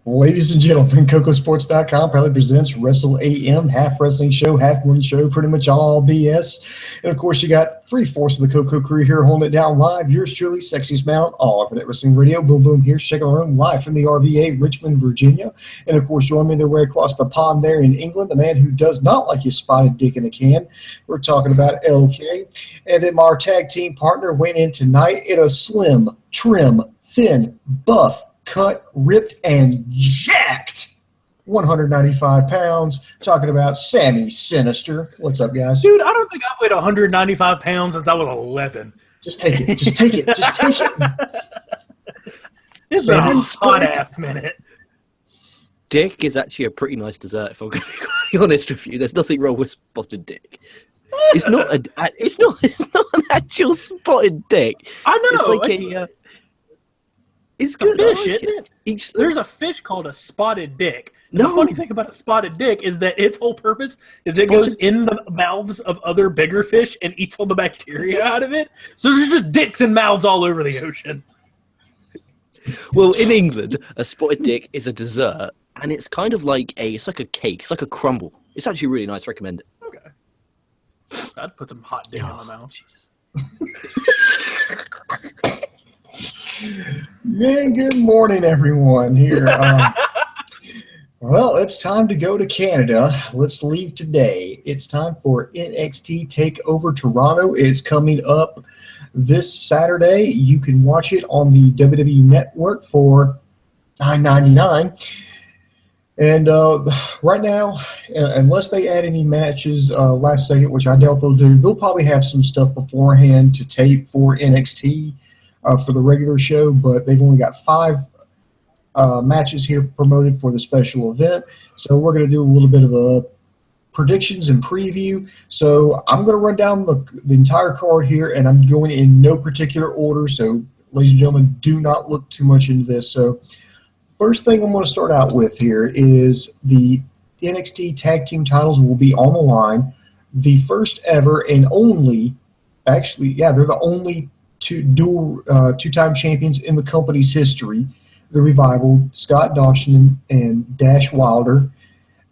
Ladies and gentlemen, KocoSports.com proudly presents Wrestle AM, half wrestling show, half morning show, pretty much all BS. And of course, you got three-fourths of the Koco crew here holding it down live. Yours truly, sexiest man on all Internet Wrestling Radio. Boom, boom, here, shaking the room, live from the RVA, Richmond, Virginia. And of course, join me their way across the pond there in England, the man who does not like his spotted dick in a can. We're talking about LK. And then our tag team partner went in tonight in a slim, trim, thin, buff, cut, ripped, and jacked 195 pounds. Talking about Sammy Synister. What's up, guys? Dude, I don't think I've weighed 195 pounds since I was 11. Just take it. Just take it. Just take it. It's been a hot-ass minute. Dick is actually a pretty nice dessert, if I'm going to be quite honest with you. There's nothing wrong with spotted dick. It's not an actual spotted dick. I know. It's like it's good. A fish, isn't it? There's a fish called a spotted dick. The funny thing about a spotted dick is that its whole purpose is it goes in the mouths of other bigger fish and eats all the bacteria out of it. So there's just dicks and mouths all over the ocean. Well, in England, a spotted dick is a dessert, and it's kind of like it's like a cake. It's like a crumble. It's actually really nice. Recommend it. Okay. I'd put some hot dick in my mouth. Jesus. Man, good morning, everyone. Here, well, it's time to go to Canada. Let's leave today. It's time for NXT Takeover Toronto. It's coming up this Saturday. You can watch it on the WWE Network for $9.99. And right now, unless they add any matches last second, which I doubt they'll do, they'll probably have some stuff beforehand to tape for NXT. For the regular show, but they've only got 5 matches here promoted for the special event. So we're going to do a little bit of a predictions and preview. So I'm going to run down the entire card here, and I'm going in no particular order. So, ladies and gentlemen, do not look too much into this. So first thing I'm going to start out with here is the NXT Tag Team titles will be on the line. The first ever and only, actually, yeah, they're the only two-time champions in the company's history. The Revival, Scott Dawson and Dash Wilder.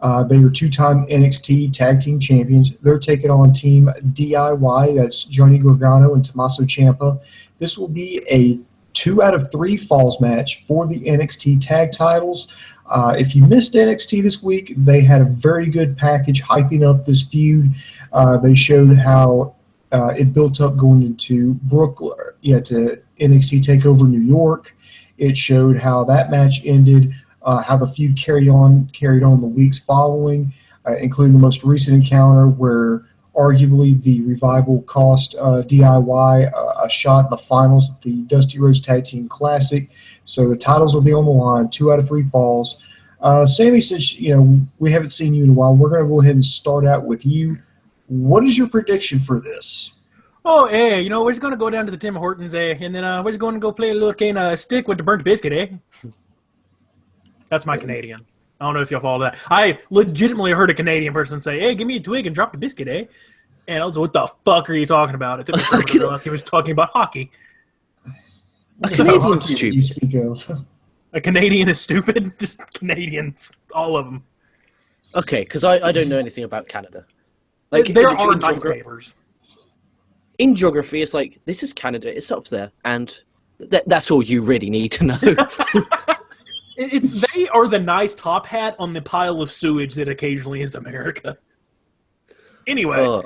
They are 2-time NXT Tag Team Champions. They're taking on Team DIY. That's Johnny Gargano and Tommaso Ciampa. This will be a 2 out of 3 falls match for the NXT Tag titles. If you missed NXT this week, they had a very good package hyping up this feud. They showed how it built up going into Brooklyn, to NXT TakeOver New York. It showed how that match ended, how the feud carried on the weeks following, including the most recent encounter where arguably the Revival cost DIY a shot in the finals at the Dusty Rhodes Tag Team Classic. So the titles will be on the line, 2 out of 3 falls. Sammy, since we haven't seen you in a while, we're going to go ahead and start out with you. What is your prediction for this? Oh, hey, we're just going to go down to the Tim Hortons, and then we're just going to go play a little kind of stick with the burnt biscuit, That's my Canadian. I don't know if y'all follow that. I legitimately heard a Canadian person say, hey, give me a twig and drop the biscuit, And I was like, what the fuck are you talking about? It took me forever to realize he was talking about hockey. A Canadian's stupid. A Canadian is stupid? Just Canadians. All of them. Okay, because I don't know anything about Canada. Like, there are nice neighbors. In geography, it's like, this is Canada, it's up there, and that's all you really need to know. They are the nice top hat on the pile of sewage that occasionally is America. Anyway,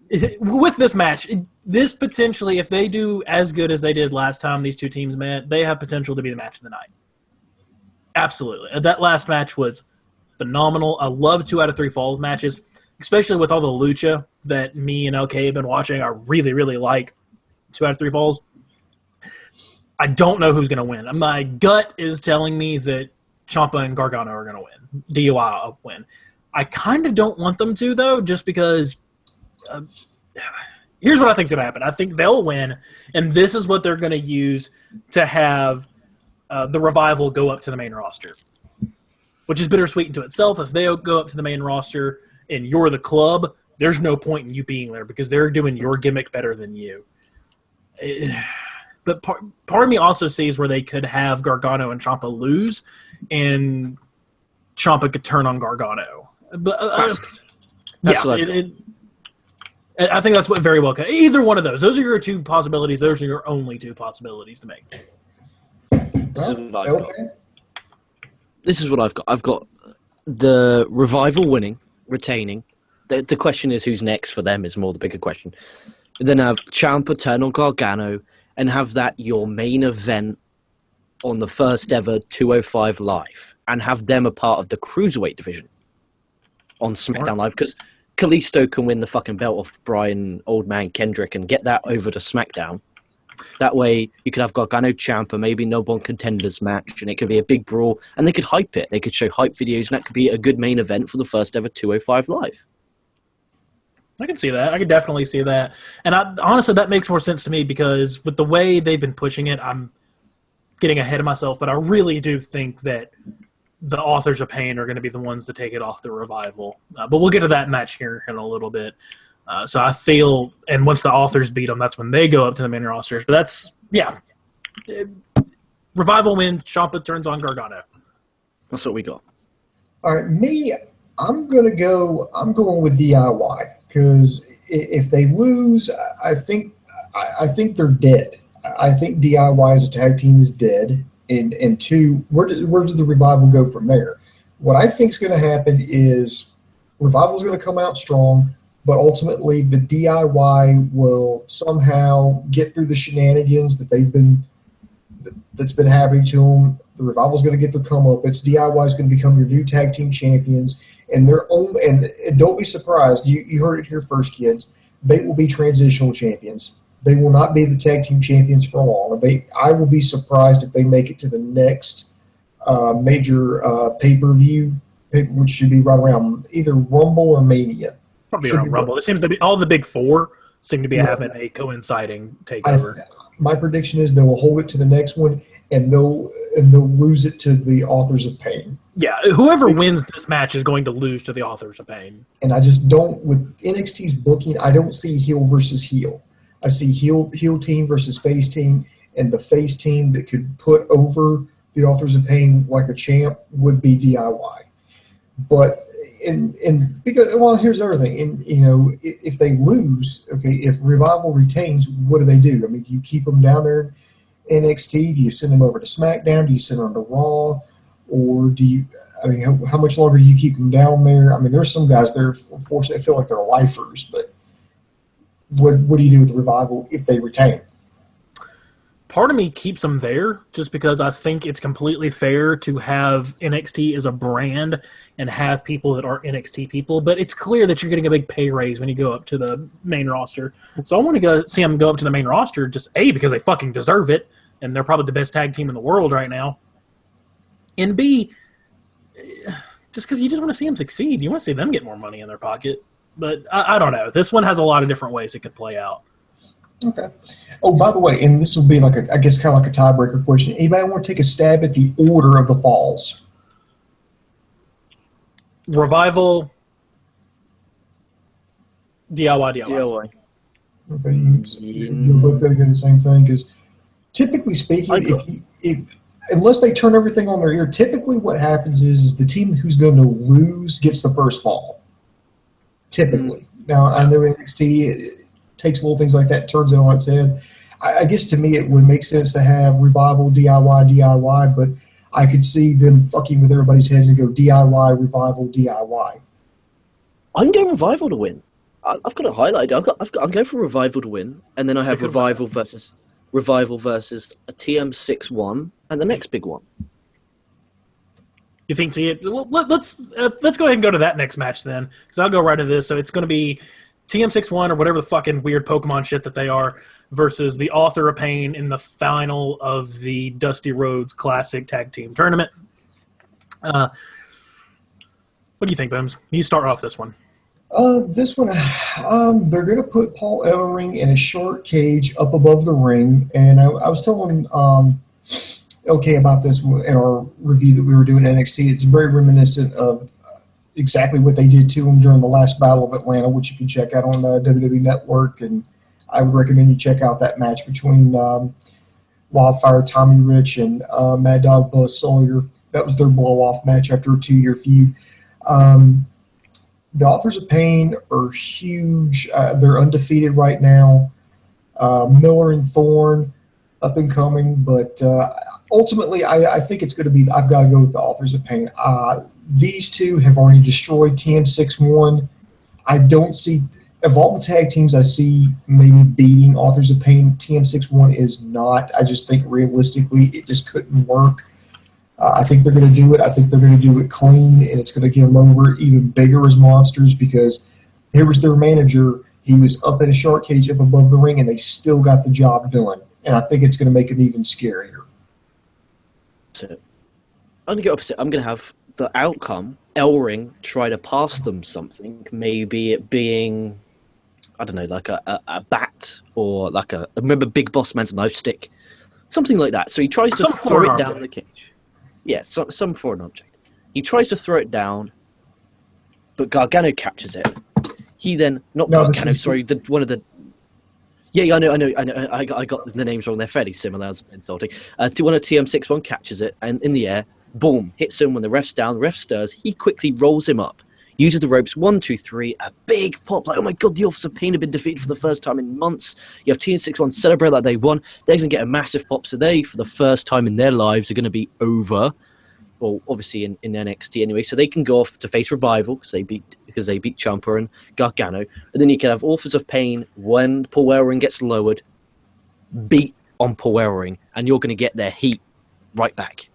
with this match, this potentially, if they do as good as they did last time these two teams met, they have potential to be the match of the night. Absolutely. That last match was phenomenal. I love 2 out of 3 falls matches. Especially with all the lucha that me and LK have been watching, I really, really like 2 out of 3 falls. I don't know who's going to win. My gut is telling me that Ciampa and Gargano are going to win. DIY will win. I kind of don't want them to, though, just because here's what I think is going to happen. I think they'll win, and this is what they're going to use to have the Revival go up to the main roster, which is bittersweet into itself. If they go up to the main roster and you're the club, there's no point in you being there because they're doing your gimmick better than you. but part of me also sees where they could have Gargano and Ciampa lose, and Ciampa could turn on Gargano. But I think that's what very well could. Either one of those. Those are your two possibilities. Those are your only two possibilities to make. This is what I've got. I've got the Revival winning, retaining. The question is who's next for them is more the bigger question. And then have Ciampa turn on Gargano and have that your main event on the first ever 205 Live and have them a part of the Cruiserweight division on SmackDown Live, because Kalisto can win the fucking belt off Brian Old Man Kendrick and get that over to SmackDown. That way you could have Gargano Ciampa, maybe no one contenders match, and it could be a big brawl, and they could hype it. They could show hype videos, and that could be a good main event for the first ever 205 Live. I can see that. I could definitely see that. And honestly, that makes more sense to me because with the way they've been pushing it, I'm getting ahead of myself, but I really do think that the Authors of Pain are going to be the ones to take it off the Revival. But we'll get to that match here in a little bit. So I feel, and once the Authors beat them, that's when they go up to the main rosters. But that's, yeah. Revival wins, Ciampa turns on Gargano. That's what we got. All right, I'm going with DIY. Because if they lose, I think they're dead. I think DIY as a tag team is dead. And two, where does the Revival go from there? What I think is going to happen is Revival is going to come out strong, but ultimately the DIY will somehow get through the shenanigans that's been happening to them. The Revival is going to get their comeuppance. DIY is going to become your new tag team champions, and and don't be surprised. You heard it here first, kids. They will be transitional champions. They will not be the tag team champions for long. I will be surprised if they make it to the next major pay-per-view, which should be right around either Rumble or Mania. Probably around Rumble. It seems to be all the big four seem to be having a coinciding takeover. My prediction is they will hold it to the next one, and they'll lose it to the Authors of Pain. Yeah, whoever wins this match is going to lose to the Authors of Pain. And I just don't, with NXT's booking, I don't see heel versus heel. I see heel team versus face team, and the face team that could put over the Authors of Pain like a champ would be DIY. But because here's the other thing, if they lose, okay, if Revival retains, what do? I mean, do you keep them down there in NXT? Do you send them over to SmackDown? Do you send them to Raw? Or do you? I mean, how much longer do you keep them down there? I mean, there's some guys there, unfortunately, I feel like they're lifers, but what do you do with the Revival if they retain? Part of me keeps them there just because I think it's completely fair to have NXT as a brand and have people that are NXT people, but it's clear that you're getting a big pay raise when you go up to the main roster. So I want to go see them go up to the main roster just A, because they fucking deserve it, and they're probably the best tag team in the world right now. And B, just because you just want to see them succeed. You want to see them get more money in their pocket. But I don't know. This one has a lot of different ways it could play out. Okay. Oh, by the way, and this will be like I guess kind of like a tiebreaker question. Anybody want to take a stab at the order of the falls? Revival, DIY. Okay, you're both going to get the same thing because typically speaking, unless they turn everything on their ear, typically what happens is the team who's going to lose gets the first fall. Typically. Now, I know NXT takes little things like that and turns it on its head. I guess to me it would make sense to have Revival, DIY, but I could see them fucking with everybody's heads and go DIY, Revival, DIY. I'm going Revival to win. I've got it highlighted. I'm going for Revival to win, and then I have Revival versus a TM6-1 and the next big one. You think? Let's go ahead and go to that next match then, because I'll go right into this. So it's going to be TM6-1 or whatever the fucking weird Pokemon shit that they are versus the Author of Pain in the final of the Dusty Rhodes Classic Tag Team Tournament. What do you think, Booms? You start off this one. This one, they're going to put Paul Ellering in a short cage up above the ring, and I was telling LK about this in our review that we were doing at NXT. It's very reminiscent of exactly what they did to him during the last Battle of Atlanta, which you can check out on WWE Network, and I would recommend you check out that match between Wildfire, Tommy Rich, and Mad Dog Buzz Sawyer. That was their blow-off match after a 2-year feud. The Authors of Pain are huge. They're undefeated right now. Miller and Thorne, up and coming, but ultimately, I think it's going to be. I've got to go with the Authors of Pain. These two have already destroyed TM61. I don't see, of all the tag teams I see maybe beating Authors of Pain, TM61 is not. I just think realistically, it just couldn't work. I think they're going to do it. I think they're going to do it clean, and it's going to get them over even bigger as monsters because here was their manager. He was up in a shark cage up above the ring, and they still got the job done. And I think it's going to make it even scarier. So, I'm going to go opposite. I'm going to have the outcome, L-Ring try to pass them something. Maybe it being, I don't know, like a bat or like remember Big Boss Man's knife stick? Something like that. So he tries to throw it down the cage. Yeah, some foreign object. He tries to throw it down, but Gargano catches it. He then, Gargano, sorry, one of the... Yeah, I know. I got the names wrong. They're fairly similar. I was insulting. One of TM61 catches it, and in the air, boom, hits him when the ref's down. The ref stirs. He quickly rolls him up, uses the ropes, 1, 2, 3, a big pop. Like, oh my God, the Authors of Pain have been defeated for the first time in months. You have TM61 celebrate like they won. They're going to get a massive pop. So they, for the first time in their lives, are going to be over. Well, obviously in NXT anyway, so they can go off to face Revival because they beat Ciampa and Gargano, and then you can have Authors of Pain when Paul Ellering gets lowered, beat on Paul Ellering, and you're going to get their heat right back.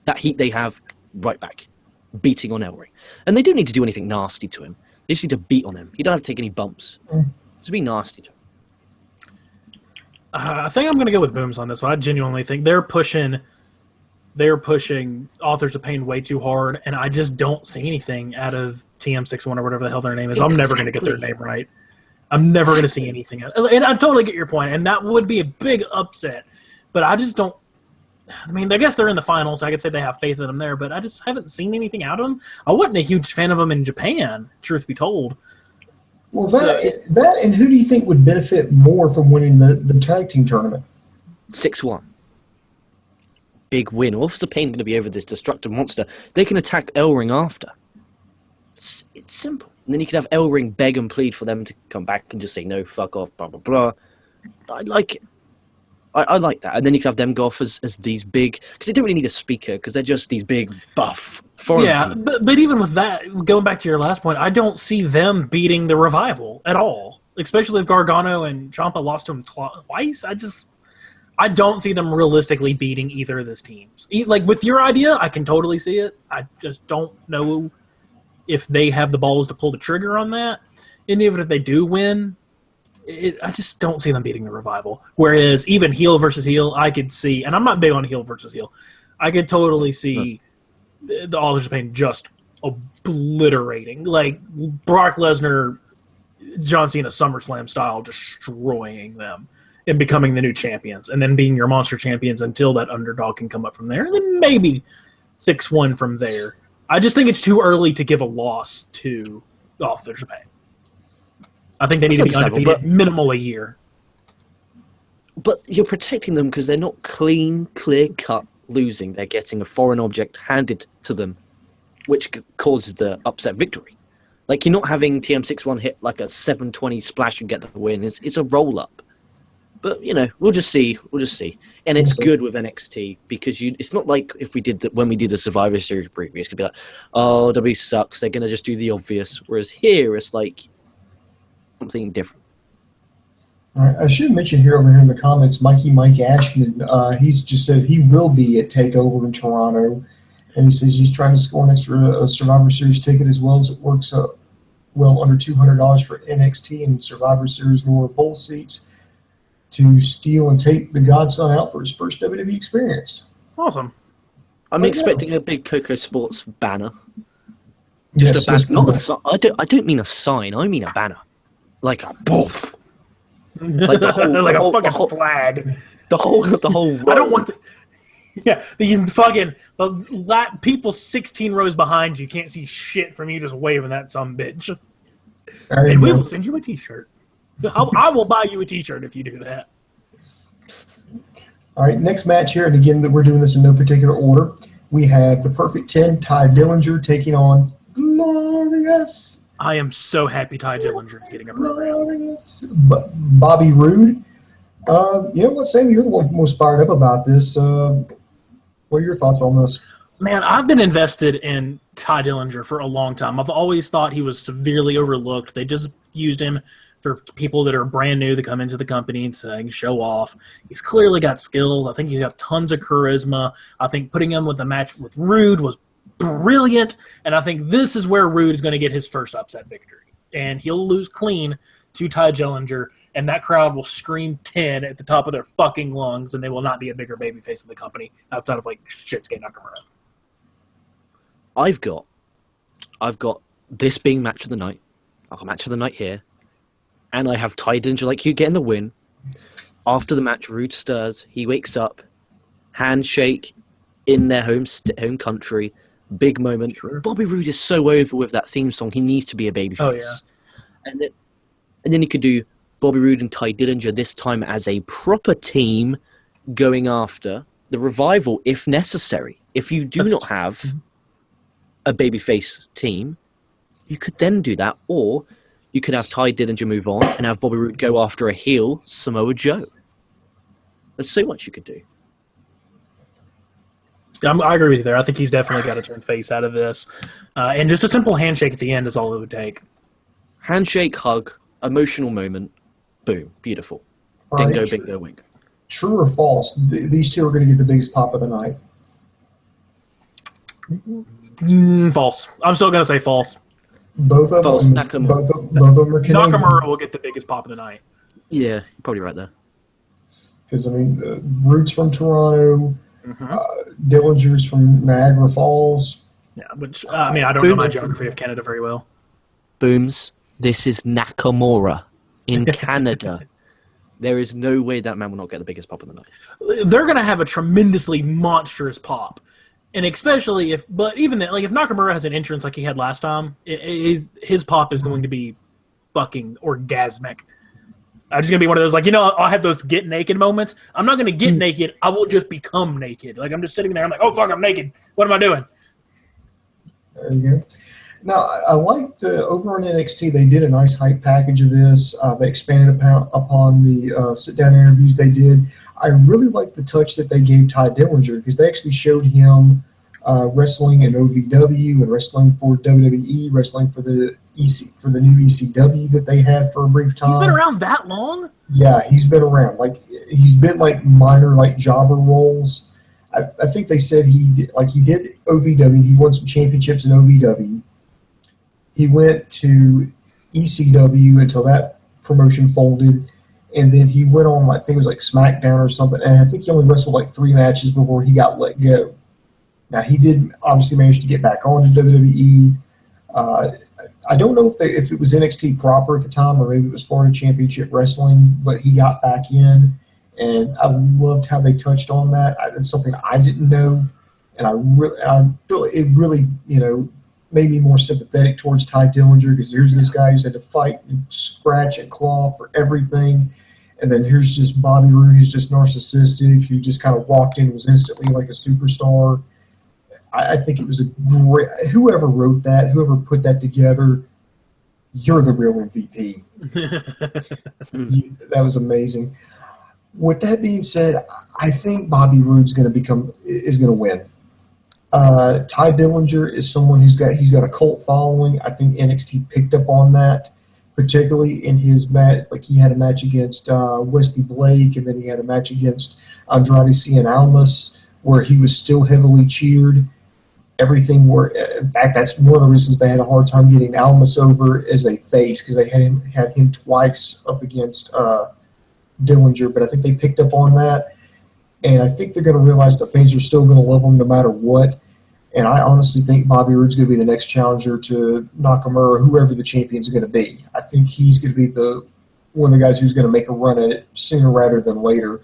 That heat they have right back, beating on Ellering, and they don't need to do anything nasty to him. They just need to beat on him. You don't have to take any bumps. Just be nasty to him. I think I'm going to go with Booms on this one. I genuinely think they're pushing Authors of Pain way too hard, and I just don't see anything out of TM61 or whatever the hell their name is. Exactly. I'm never going to get their name right. I'm never going to see anything. And I totally get your point, and that would be a big upset. But I just don't – I mean, I guess they're in the finals, so I could say they have faith in them there, but I just haven't seen anything out of them. I wasn't a huge fan of them in Japan, truth be told. Well, that and who do you think would benefit more from winning the tag team tournament? 6-1. Big win. Authors of Pain going to be over this destructive monster. They can attack Ellering after. It's simple. And then you can have Ellering beg and plead for them to come back and just say, no, fuck off, blah, blah, blah. I like it. I like that. And then you can have them go off as these big... Because they don't really need a speaker, because they're just these big, buff foreign people. But even with that, going back to your last point, I don't see them beating the Revival at all. Especially if Gargano and Ciampa lost to him twice. I don't see them realistically beating either of those teams. Like, with your idea, I can totally see it. I just don't know if they have the balls to pull the trigger on that. And even if they do win, I just don't see them beating the Revival. Whereas even heel versus heel, I could see, and I'm not big on heel versus heel, I could totally see the Authors of Pain just obliterating. Like, Brock Lesnar, John Cena SummerSlam style, destroying them. And becoming the new champions, and then being your monster champions until that underdog can come up from there, and then maybe 6-1 from there. I just think it's too early to give a loss to the Authors of Pain. I think they need to be undefeated minimal a year. But you're protecting them because they're not clear-cut losing. They're getting a foreign object handed to them, which causes the upset victory. Like, you're not having TM61 hit like a 720 splash and get the win. It's a roll-up. But, we'll just see. And it's good with NXT because it's not like if when we did the Survivor Series preview, it's going to be like, oh, W sucks. They're going to just do the obvious. Whereas here, it's like something different. All right, I should mention over here in the comments, Mike Ashman, he's just said he will be at TakeOver in Toronto. And he says he's trying to score an extra Survivor Series ticket as well as it works well under $200 for NXT and Survivor Series lower bowl seats to steal and take the Godson out for his first WWE experience. Awesome. I'm expecting a big KocoSports banner. Just a banner. Not a sign. I don't mean a sign. I mean a banner. Like a boof. Like the whole, like a fucking flag. The whole. Row. I don't want. The fucking people 16 rows behind you can't see shit from you just waving that bitch. And we will send you a T-shirt. I will buy you a T-shirt if you do that. All right, next match here, and again, we're doing this in no particular order. We have the Perfect 10, Ty Dillinger, taking on Glorious. I am so happy Ty Dillinger is getting a program. Glorious. Bobby Roode. You know what, Sammy, you're the one most fired up about this. What are your thoughts on this? Man, I've been invested in Ty Dillinger for a long time. I've always thought he was severely overlooked. They just used him for people that are brand new that come into the company to show off. He's clearly got skills. I think he's got tons of charisma. I think putting him with the match with Roode was brilliant, and I think this is where Roode is going to get his first upset victory. And he'll lose clean to Ty Dillinger, and that crowd will scream 10 at the top of their fucking lungs, and they will not be a bigger babyface in the company outside of, like, Shinsuke Nakamura. I've got this being match of the night. I've got match of the night here. And I have Ty Dillinger like you getting the win. After the match, Roode stirs. He wakes up. Handshake in their home country. Big moment. Sure. Bobby Roode is so over with that theme song. He needs to be a babyface. Oh, yeah. And then you could do Bobby Roode and Ty Dillinger this time as a proper team going after the Revival if necessary. If you do not have a babyface team, you could then do that, or you could have Ty Dillinger move on and have Bobby Roode go after a heel Samoa Joe. There's so much you could do. I agree with you there. I think he's definitely got to turn face out of this. And just a simple handshake at the end is all it would take. Handshake, hug, emotional moment, boom, beautiful. Right. Dingo, bingo, wink. True or false? These two are going to get the biggest pop of the night. False. I'm still going to say false. Both of False. them. Nakamura. Both of them are Canadian. Nakamura will get the biggest pop of the night. Yeah, you're probably right there. Because, I mean, Roode's from Toronto. Dillinger's from Niagara Falls. Yeah, which, I mean, I don't know my geography of Canada very well. Booms, this is Nakamura in Canada. There is no way that man will not get the biggest pop of the night. They're going to have a tremendously monstrous pop. And especially if, but even then, like if Nakamura has an entrance like he had last time, his pop is going to be fucking orgasmic. I'm just going to be one of those, like, I'll have those get naked moments. I'm not going to get naked. I will just become naked. Like, I'm just sitting there. I'm like, oh, fuck, I'm naked. What am I doing? There you go. Now, I like over on NXT, they did a nice hype package of this. They expanded upon the sit-down interviews they did. I really like the touch that they gave Ty Dillinger because they actually showed him wrestling in OVW and wrestling for WWE, wrestling for the new ECW that they had for a brief time. He's been around that long? Yeah, he's been around. Like he's been like minor like jobber roles. I think they said he did OVW. He won some championships in OVW. He went to ECW until that promotion folded, and then he went on, I think it was like SmackDown or something, and I think he only wrestled like 3 matches before he got let go. Now, he did obviously manage to get back on to WWE. I don't know if it was NXT proper at the time or maybe it was Florida Championship Wrestling, but he got back in, and I loved how they touched on that. It's something I didn't know, and I feel it really, made me more sympathetic towards Ty Dillinger because here's this guy who's had to fight and scratch and claw for everything, and then here's just Bobby Roode who's just narcissistic, who just kind of walked in and was instantly like a superstar. I think it was a great – whoever wrote that, whoever put that together, you're the real MVP. That was amazing. With that being said, I think Bobby Roode's going to win. Ty Dillinger is someone he's got a cult following. I think NXT picked up on that, particularly in his match. Like he had a match against Wesley Blake, and then he had a match against Andrade Cien Almas, where he was still heavily cheered. In fact, that's one of the reasons they had a hard time getting Almas over as a face because they had him twice up against Dillinger. But I think they picked up on that. And I think they're going to realize the fans are still going to love him no matter what. And I honestly think Bobby Roode's going to be the next challenger to Nakamura, whoever the champion's going to be. I think he's going to be one of the guys who's going to make a run at it sooner rather than later.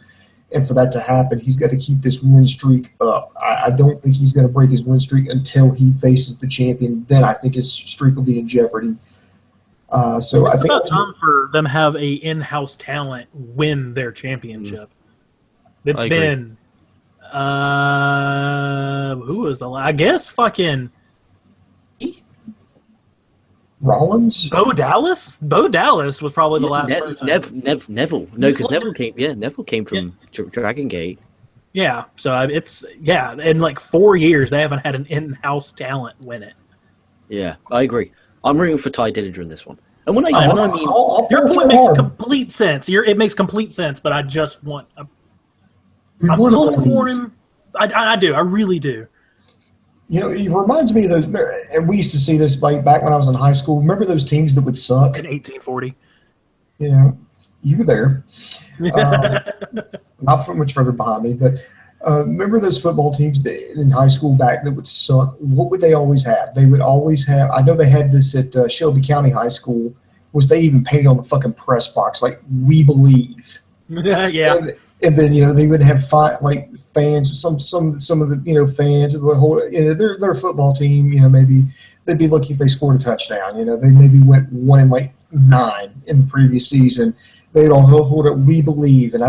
And for that to happen, he's got to keep this win streak up. I don't think he's going to break his win streak until he faces the champion. Then I think his streak will be in jeopardy. So I think it's about time for them to have a in-house talent win their championship. It's been who was the I guess fucking Rollins? Bo Dallas? Bo Dallas was probably the last person. Neville. No, because Neville came from Dragon Gate. Yeah, so in like 4 years they haven't had an in-house talent win it. Yeah, I agree. I'm rooting for Ty Dillinger in this one. And when I mean, your point makes complete sense. It makes complete sense, but I just want. I'm pulling for him. I do. I really do. You know, it reminds me of those. And we used to see this like back when I was in high school. Remember those teams that would suck in 1840? You know, you were there. Not from much further behind me, but remember those football teams in high school back that would suck? What would they always have? They would always have. I know they had this at Shelby County High School. Was they even painted on the fucking press box like "We Believe"? Yeah. And then they would have like fans. Some of the fans would hold their football team. Maybe they'd be lucky if they scored a touchdown. They maybe went 1-9 in the previous season. They'd all hold up "We Believe," and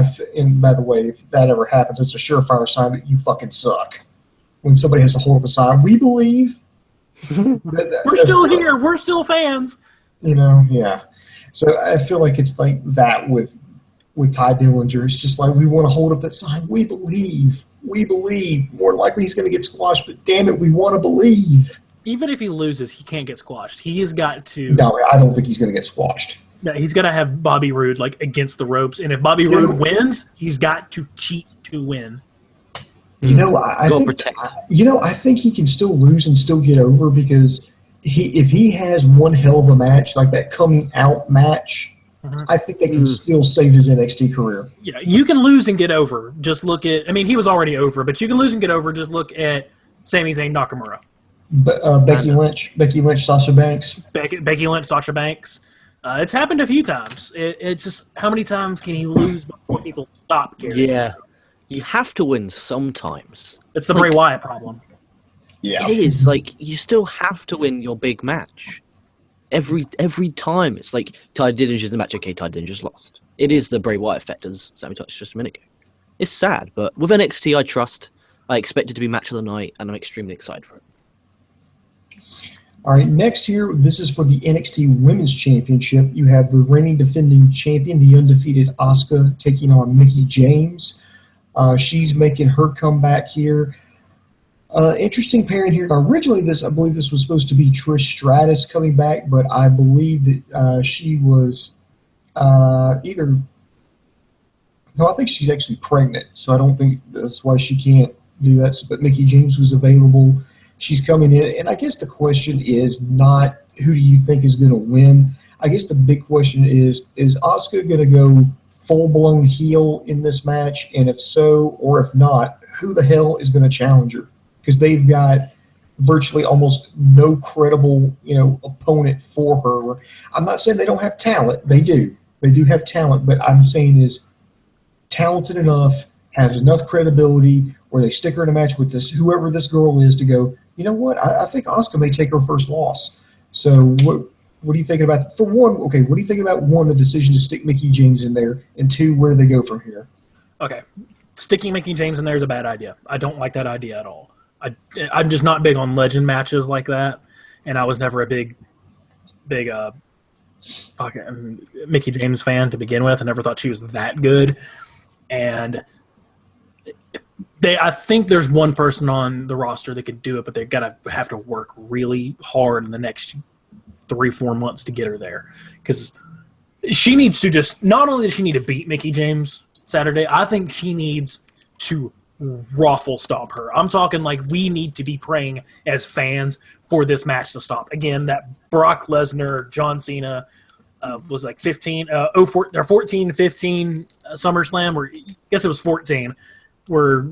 by the way, if that ever happens, it's a surefire sign that you fucking suck. When somebody has to hold up a sign, "We believe." We're still here. We're still fans. Yeah. So I feel like it's like that with Ty Dillinger. It's just like we want to hold up that sign. We believe. We believe. More likely he's going to get squashed, but damn it, we want to believe. Even if he loses, he can't get squashed. He has got to. No, I don't think he's going to get squashed. No, he's got to have Bobby Roode like against the ropes, and if Bobby Roode wins, he's got to cheat to win. I think he can still lose and still get over because if he has one hell of a match like that coming out match, I think they can still save his NXT career. Yeah, you can lose and get over. Just look at. I mean, he was already over, but you can lose and get over. Just look at Sami Zayn, Nakamura, Becky Lynch, Sasha Banks, Becky Lynch, Sasha Banks. It's happened a few times. It's just how many times can he lose before people stop caring? Yeah, you have to win sometimes. It's the Bray Wyatt problem. Yeah, it is. Like you still have to win your big match every time. It's like Ty Dillinger's the match. Okay, Ty Dillinger's lost. It is the Bray Wyatt effect, as Sammy touched just a minute ago. It's sad, but with NXT, I trust. I expect it to be match of the night, and I'm extremely excited for it. All right, next here, this is for the NXT Women's Championship. You have the reigning defending champion, the undefeated Asuka, taking on Mickie James. She's making her comeback here. Interesting pairing here. Originally, I believe this was supposed to be Trish Stratus coming back, but I believe that she was either. No, I think she's actually pregnant, so I don't think that's why she can't do that. But Mickie James was available. She's coming in, and I guess the question is not who do you think is going to win. I guess the big question is Asuka going to go full-blown heel in this match? And if so, or if not, who the hell is going to challenge her? Because they've got virtually almost no credible, opponent for her. I'm not saying they don't have talent. They do. They do have talent, but I'm saying is talented enough, has enough credibility where they stick her in a match with whoever this girl is to go, you know what, I think Asuka may take her first loss. So what are you thinking about? For one, okay, what are you thinking about, one, the decision to stick Mickie James in there, and two, where do they go from here? Okay. Sticking Mickie James in there is a bad idea. I don't like that idea at all. I'm just not big on legend matches like that, and I was never a big Mickie James fan to begin with. I never thought she was that good. And I think there's one person on the roster that could do it, but they're going to have to work really hard in the next 3-4 months to get her there. Because she needs to just – not only does she need to beat Mickie James Saturday, I think she needs to raffle stomp her. I'm talking like we need to be praying as fans for this match to stop. Again, that Brock Lesnar, John Cena was like 14-15 SummerSlam, or I guess it was 14, where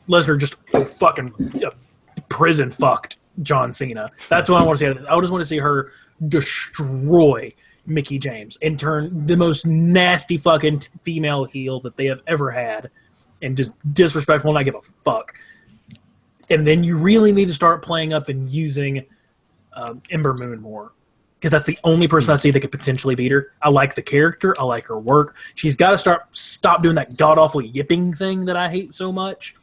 Lesnar just fucking prison fucked John Cena. That's what I want to see. I just want to see her destroy Mickie James and turn the most nasty fucking female heel that they have ever had, and just disrespectful and not give a fuck. And then you really need to start playing up and using Ember Moon more. because that's the only person I see that could potentially beat her. I like the character. I like her work. She's got to stop doing that god-awful yipping thing that I hate so much.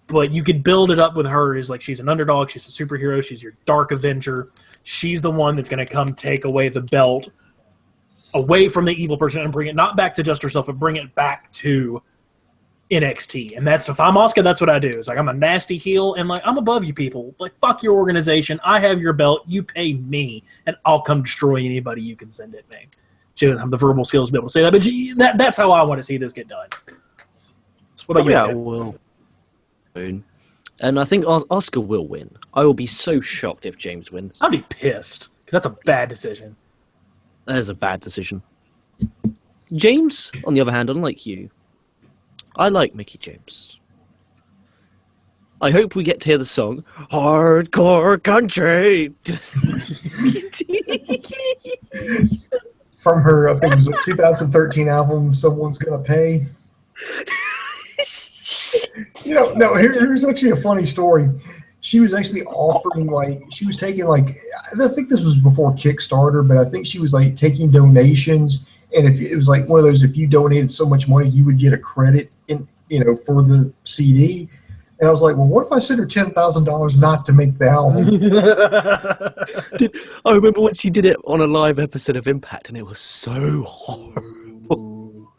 But you could build it up with her as like she's an underdog. She's a superhero. She's your dark Avenger. She's the one that's going to come take away the belt away from the evil person and bring it not back to just herself, but bring it back to NXT. And that's, if I'm Asuka, that's what I do. It's like, I'm a nasty heel, and like, I'm above you people. Like, fuck your organization. I have your belt. You pay me, and I'll come destroy anybody you can send at me. She doesn't have the verbal skills to be able to say that, but that's how I want to see this get done. What about you? Yeah, will. And I think Asuka will win. I will be so shocked if James wins. I'd be pissed, because that's a bad decision. That is a bad decision. James, on the other hand, unlike you, I like Mickie James. I hope we get to hear the song Hardcore Country. From her, I think it was a 2013 album, Someone's Gonna Pay. No, here's actually a funny story. She was actually offering, like, she was taking, like, I think this was before Kickstarter, but I think she was, like, taking donations. And if it was like one of those, if you donated so much money, you would get a credit for the CD. And I was like, well, what if I sent her $10,000 not to make the album? I remember when she did it on a live episode of Impact, and it was so horrible.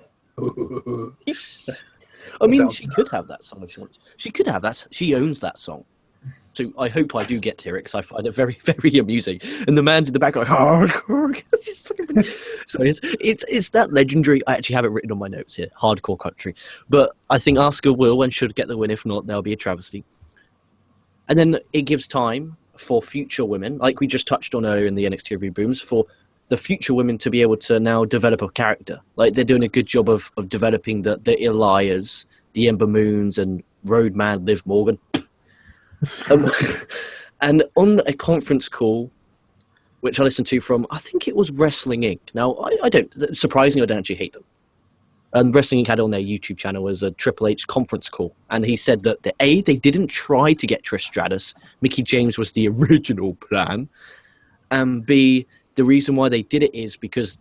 I mean, she could have that song if she wants. She could have that. She owns that song. So I hope I do get to hear it, because I find it very, very amusing. And the man's in the back like, hardcore. It's just fucking... So it's that legendary. I actually have it written on my notes here, hardcore country. But I think Asuka will and should get the win. If not, there'll be a travesty. And then it gives time for future women, like we just touched on earlier in the NXT Review Booms, for the future women to be able to now develop a character. Like, they're doing a good job of developing the Elias, the Ember Moons, and Roadman Liv Morgan. And on a conference call, which I listened to from, I think it was Wrestling Inc. Now, I don't actually hate them. And Wrestling Inc. had on their YouTube channel as a Triple H conference call. And he said that, they didn't try to get Trish Stratus. Mickie James was the original plan. And B, the reason why they did it is because,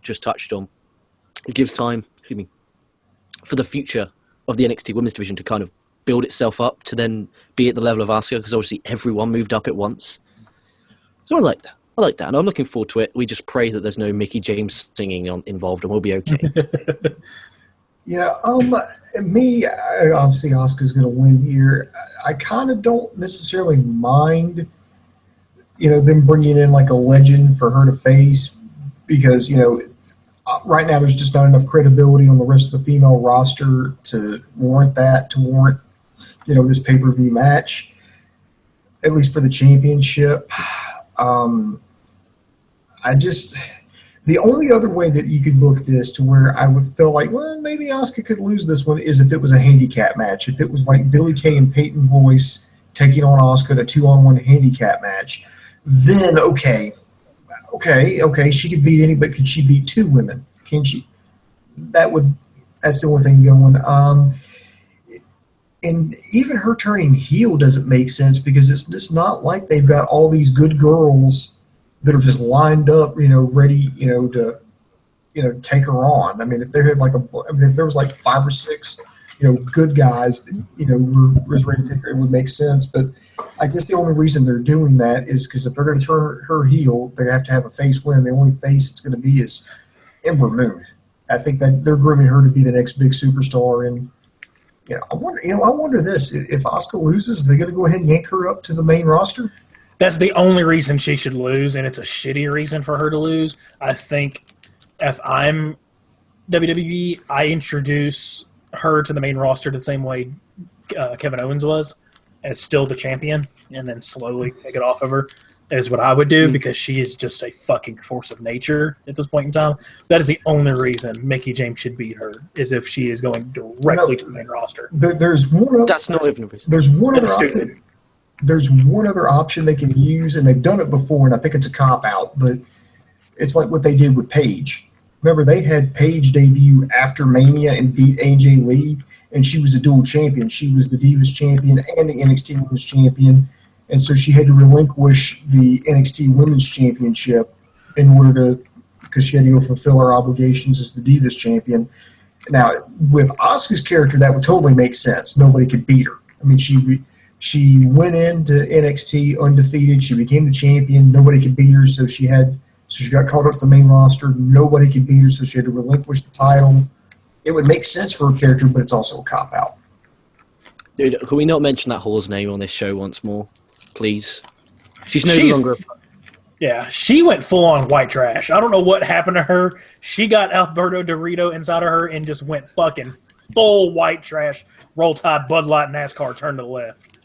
just touched on, it gives time, for the future of the NXT Women's Division to kind of build itself up to then be at the level of Asuka, because obviously everyone moved up at once. So I like that. And I'm looking forward to it. We just pray that there's no Mickie James singing involved, and we'll be okay. Yeah, obviously Asuka's going to win here. I kind of don't necessarily mind, them bringing in like a legend for her to face, because, right now there's just not enough credibility on the rest of the female roster to warrant this pay-per-view match, at least for the championship. The only other way that you could book this to where I would feel like, well, maybe Asuka could lose this one, is if it was a handicap match. If it was like Billie Kay and Peyton Royce taking on Asuka in a 2-on-1 handicap match, then okay, she could beat anybody. Could she beat two women? Can she? That's the only thing going. And even her turning heel doesn't make sense, because it's just not like they've got all these good girls that are just lined up, ready, to, take her on. I mean, if there had if there was like 5 or 6, good guys that, was ready to take her, it would make sense. But I guess the only reason they're doing that is because if they're going to turn her heel, they have to have a face win. The only face it's going to be is Ember Moon. I think that they're grooming her to be the next big superstar. And I wonder this: if Asuka loses, are they going to go ahead and yank her up to the main roster? That's the only reason she should lose, and it's a shitty reason for her to lose. I think if I'm WWE, I introduce her to the main roster the same way Kevin Owens was, as still the champion, and then slowly take it off of her, is what I would do, because she is just a fucking force of nature at this point in time. That is the only reason Mickie James should beat her, is if she is going directly to the main roster. There's one other, That's not even a reason. There's one other option. There's one other option they can use, and they've done it before, and I think it's a cop-out, but it's like what they did with Paige. Remember, they had Paige debut after Mania and beat AJ Lee, and she was a dual champion. She was the Divas champion and the NXT Women's champion, and so she had to relinquish the NXT Women's Championship in order to, because she had to go fulfill her obligations as the Divas Champion. Now, with Asuka's character, that would totally make sense. Nobody could beat her. I mean, she went into NXT undefeated. She became the champion. Nobody could beat her, so she got called up to the main roster. Nobody could beat her, so she had to relinquish the title. It would make sense for her character, but it's also a cop-out. Dude, can we not mention that whore's name on this show once more, please? She's no longer... Yeah, she went full-on white trash. I don't know what happened to her. She got Alberto Dorito inside of her and just went fucking full white trash. Roll Tide, Bud Light, NASCAR, turn to the left.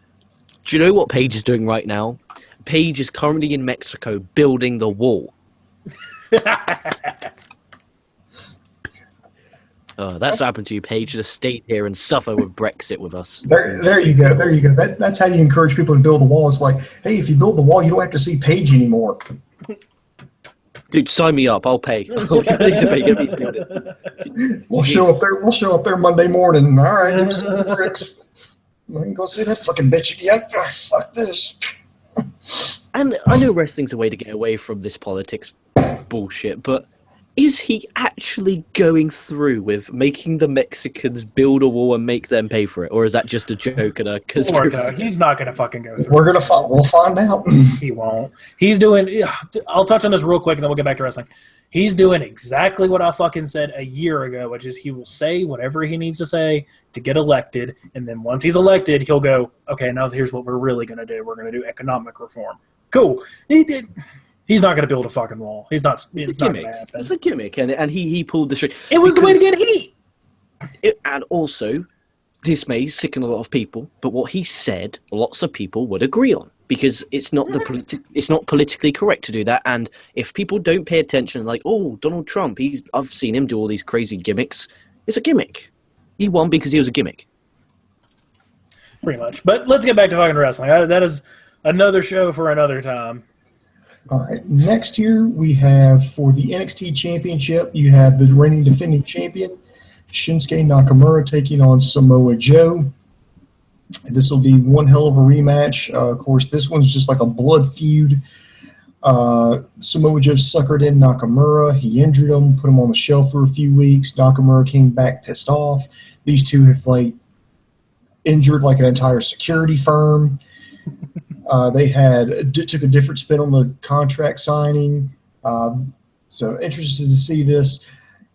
Do you know what Paige is doing right now? Paige is currently in Mexico building the wall. That's happened to you, Paige. Just stay here and suffer with Brexit with us. There you go. There you go. That's how you encourage people to build the wall. It's like, hey, if you build the wall, you don't have to see Paige anymore. Dude, sign me up. I'll pay. We'll show up there. We'll show up there Monday morning. All right, give us some bricks. I ain't gonna see that fucking bitch again. Ah, fuck this. And I know wrestling's a way to get away from this politics bullshit, but is he actually going through with making the Mexicans build a wall and make them pay for it, or is that just a joke and a conspiracy? He's not gonna fucking go through. We'll find out. He won't. He's doing. I'll touch on this real quick, and then we'll get back to wrestling. He's doing exactly what I fucking said a year ago, which is he will say whatever he needs to say to get elected, and then once he's elected, he'll go, okay, now here's what we're really going to do. We're going to do economic reform. Cool. He's not going to build a fucking wall. It's a gimmick. It's a gimmick, and he pulled the string. It was the way to get heat. And also, this may sicken a lot of people, but what he said, lots of people would agree on. Because it's not it's not politically correct to do that, and if people don't pay attention, like, oh, Donald Trump, I've seen him do all these crazy gimmicks. It's a gimmick. He won because he was a gimmick. Pretty much. But let's get back to fucking wrestling. That is another show for another time. All right. Next year we have for the NXT Championship, you have the reigning defending champion Shinsuke Nakamura taking on Samoa Joe. This will be one hell of a rematch. Of course, this one's just like a blood feud. Samoa Joe suckered in Nakamura. He injured him, put him on the shelf for a few weeks. Nakamura came back pissed off. These two have injured like an entire security firm. They took a different spin on the contract signing. So interested to see this.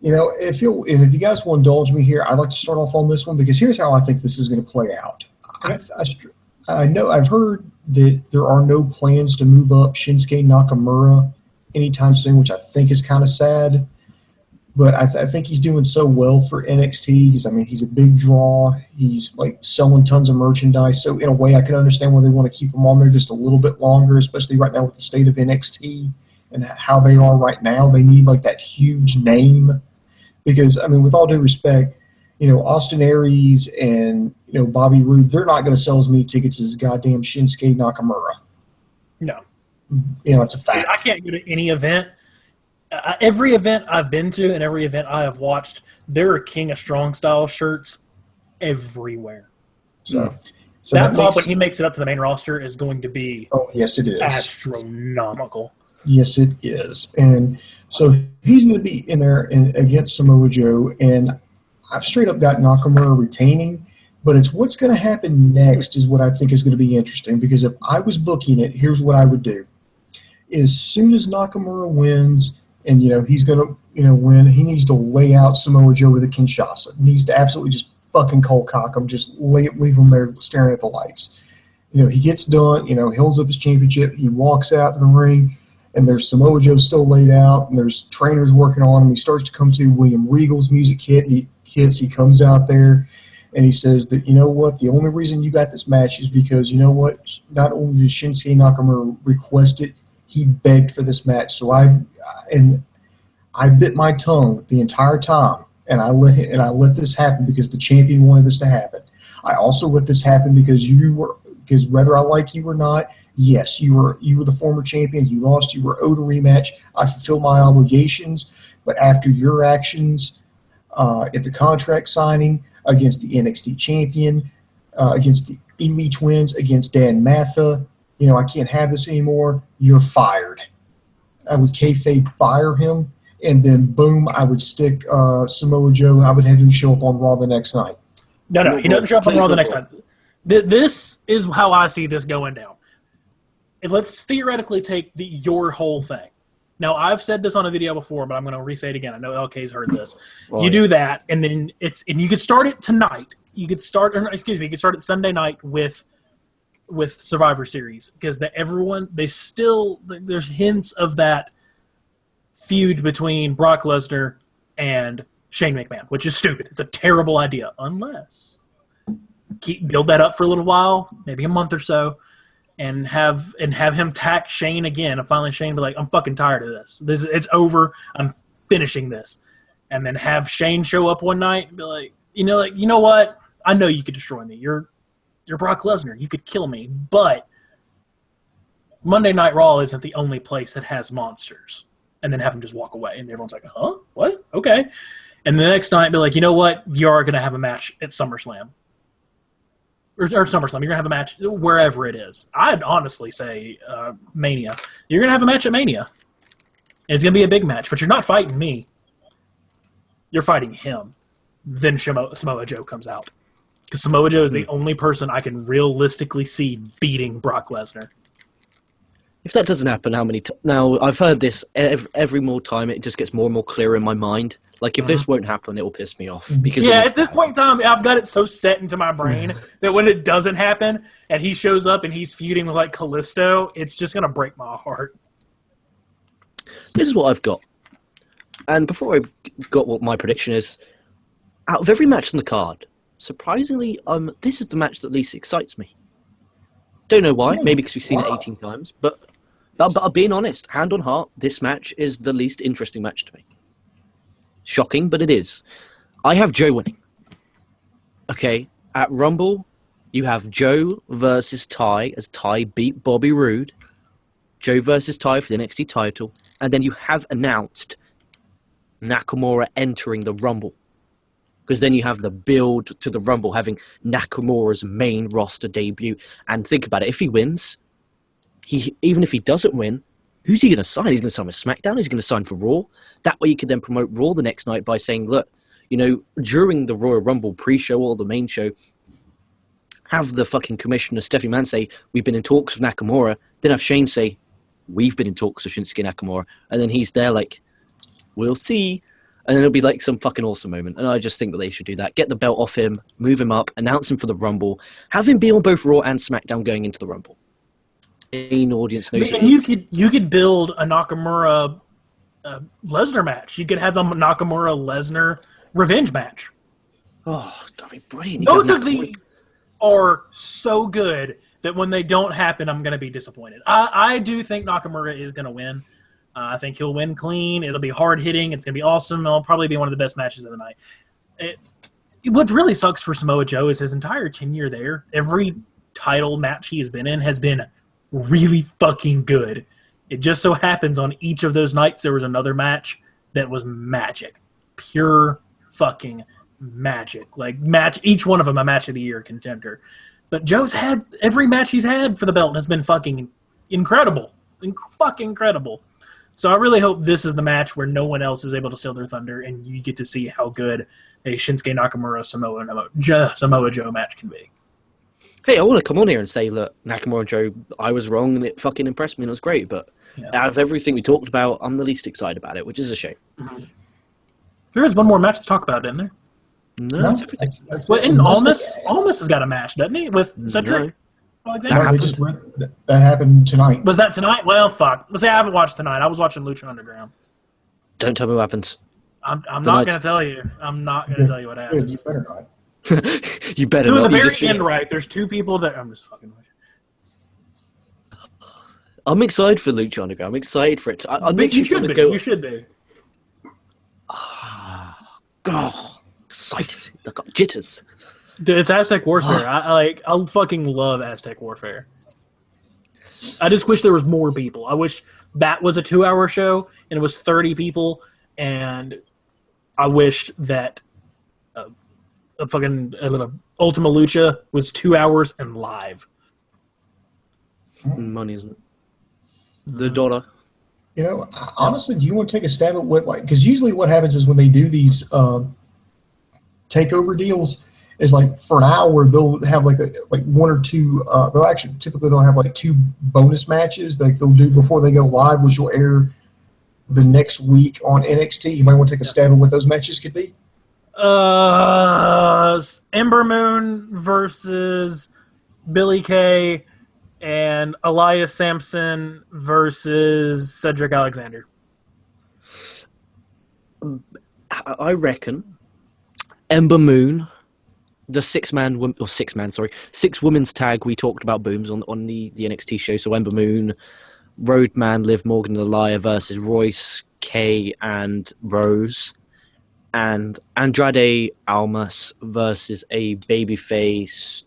If you guys will indulge me here, I'd like to start off on this one because here's how I think this is going to play out. I know I've heard that there are no plans to move up Shinsuke Nakamura anytime soon, which I think is kind of sad. But I think he's doing so well for NXT. He's a big draw. He's selling tons of merchandise. So in a way, I can understand why they want to keep him on there just a little bit longer, especially right now with the state of NXT and how they are right now. They need that huge name because with all due respect, Austin Aries and Bobby Roode, they're not going to sell as many tickets as goddamn Shinsuke Nakamura. No. It's a fact. I can't go to any event. Every event I've been to and every event I have watched, there are King of Strong style shirts everywhere. So that pop when he makes it up to the main roster is going to be yes, it is. Astronomical. Yes, it is. And so he's going to be in there against Samoa Joe, and I've straight up got Nakamura retaining, but it's what's going to happen next is what I think is going to be interesting because if I was booking it, here's what I would do. As soon as Nakamura wins, and he's going to win, he needs to lay out Samoa Joe with a Kinshasa. He needs to absolutely just fucking cold cock him, just leave him there staring at the lights. He gets done, he holds up his championship, he walks out to the ring, and there's Samoa Joe still laid out, and there's trainers working on him. He starts to come to William Regal's music hit. He comes out there, and he says that, the only reason you got this match is because, not only did Shinsuke Nakamura request it, he begged for this match. So I bit my tongue the entire time, and I let this happen because the champion wanted this to happen. I also let this happen because whether I like you or not, yes, you were the former champion. You lost. You were owed a rematch. I fulfilled my obligations, but after your actions at the contract signing against the NXT champion, against the Elite Twins, against Dan Matha, I can't have this anymore. You're fired. I would kayfabe fire him, and then boom, I would stick Samoa Joe. I would have him show up on Raw the next night. No, he doesn't show up on Raw the next night. This is how I see this going down. And let's theoretically take your whole thing. Now, I've said this on a video before, but I'm going to re-say it again. I know LK's heard this. You do that, and then you could start it tonight. You could start it Sunday night with Survivor Series, because there's hints of that feud between Brock Lesnar and Shane McMahon, which is stupid. It's a terrible idea, unless build that up for a little while, maybe a month or so, and have him tack Shane again, and finally Shane be like, I'm fucking tired of this. It's over. I'm finishing this. And then have Shane show up one night and be like, you know what? I know you could destroy me. You're Brock Lesnar. You could kill me, but Monday Night Raw isn't the only place that has monsters. And then have him just walk away, and everyone's like, huh? What? Okay. And the next night be like, you know what? You are going to have a match at SummerSlam. Or SummerSlam. You're going to have a match wherever it is. I'd honestly say Mania. You're going to have a match at Mania. And it's going to be a big match, but you're not fighting me. You're fighting him. Then Samoa Joe comes out. Because Samoa Joe is the only person I can realistically see beating Brock Lesnar. If that doesn't happen, now I've heard this every more time. It just gets more and more clear in my mind. Like, if this won't happen, it will piss me off. Because at this point in time, I've got it so set into my brain that when it doesn't happen and he shows up and he's feuding with, like, Kalisto, it's just going to break my heart. This is what I've got. And before I got what my prediction is, out of every match on the card, surprisingly, this is the match that least excites me. Don't know why. Maybe because we've seen it 18 times. But being honest, hand on heart, this match is the least interesting match to me. Shocking, but it is. I have Joe winning. Okay, at Rumble, you have Joe versus Ty, as Ty beat Bobby Roode. Joe versus Ty for the NXT title. And then you have announced Nakamura entering the Rumble. Because then you have the build to the Rumble, having Nakamura's main roster debut. And think about it, if he wins, even if he doesn't win, who's he going to sign? He's going to sign with SmackDown? He's going to sign for Raw? That way you could then promote Raw the next night by saying, look, during the Royal Rumble pre-show or the main show, have the fucking commissioner, Stephanie Mann, say, we've been in talks with Nakamura. Then have Shane say, we've been in talks with Shinsuke Nakamura. And then he's there like, we'll see. And then it'll be like some fucking awesome moment. And I just think that they should do that. Get the belt off him, move him up, announce him for the Rumble, have him be on both Raw and SmackDown going into the Rumble. Main audience knows. You could build a Nakamura Lesnar match. You could have a Nakamura Lesnar revenge match. Oh, that'd be brilliant. Both of these are so good that when they don't happen, I'm going to be disappointed. I do think Nakamura is going to win. I think he'll win clean. It'll be hard-hitting. It's going to be awesome. It'll probably be one of the best matches of the night. What really sucks for Samoa Joe is his entire tenure there. Every title match he has been in has been really fucking good. It just so happens on each of those nights there was another match that was magic. Pure fucking magic. Each one of them a match of the year contender. But Joe's had every match he's had for the belt has been fucking incredible. Fucking incredible. So I really hope this is the match where no one else is able to steal their thunder, and you get to see how good a Shinsuke Nakamura Samoa Joe match can be. Hey, I want to come on here and say, look, Nakamura and Joe, I was wrong, and it fucking impressed me, and it was great. But out of everything we talked about, I'm the least excited about it, which is a shame. Mm-hmm. There is one more match to talk about, isn't there? No, that's everything. Almas has got a match, doesn't he, with Cedric? No. That happened tonight. Was that tonight? Well, fuck. Let's say I haven't watched tonight. I was watching Lucha Underground. Don't tell me what happens. I'm not going to tell you. I'm not going to tell you what happens. You better not. You better so not. At the very end, right, there's two people that... I'm just fucking with you. I'm excited for Lucha Underground. I'm excited for it. You should be. God, excited. I got jitters. Dude, it's Aztec Warfare. I fucking love Aztec Warfare. I just wish there was more people. I wish that was a 2-hour show and it was 30 people, and I wish that Ultima Lucha was 2 hours and live. Money, isn't it? The dollar. You know, honestly, do you want to take a stab at what, like, because usually what happens is when they do these takeover deals, is like for an hour they'll have like one or two. They'll have like 2 bonus matches that they'll do before they go live, which will air the next week on NXT. You might want to take a stab at what those matches could be. Ember Moon versus Billy Kay, and Elias Sampson versus Cedric Alexander. I reckon Ember Moon, the 6 women's tag we talked about, Booms, on the NXT show. So Ember Moon, Roadman, Liv Morgan, and Aliyah versus Royce, Kay, and Rose. And Andrade Almas versus a babyface.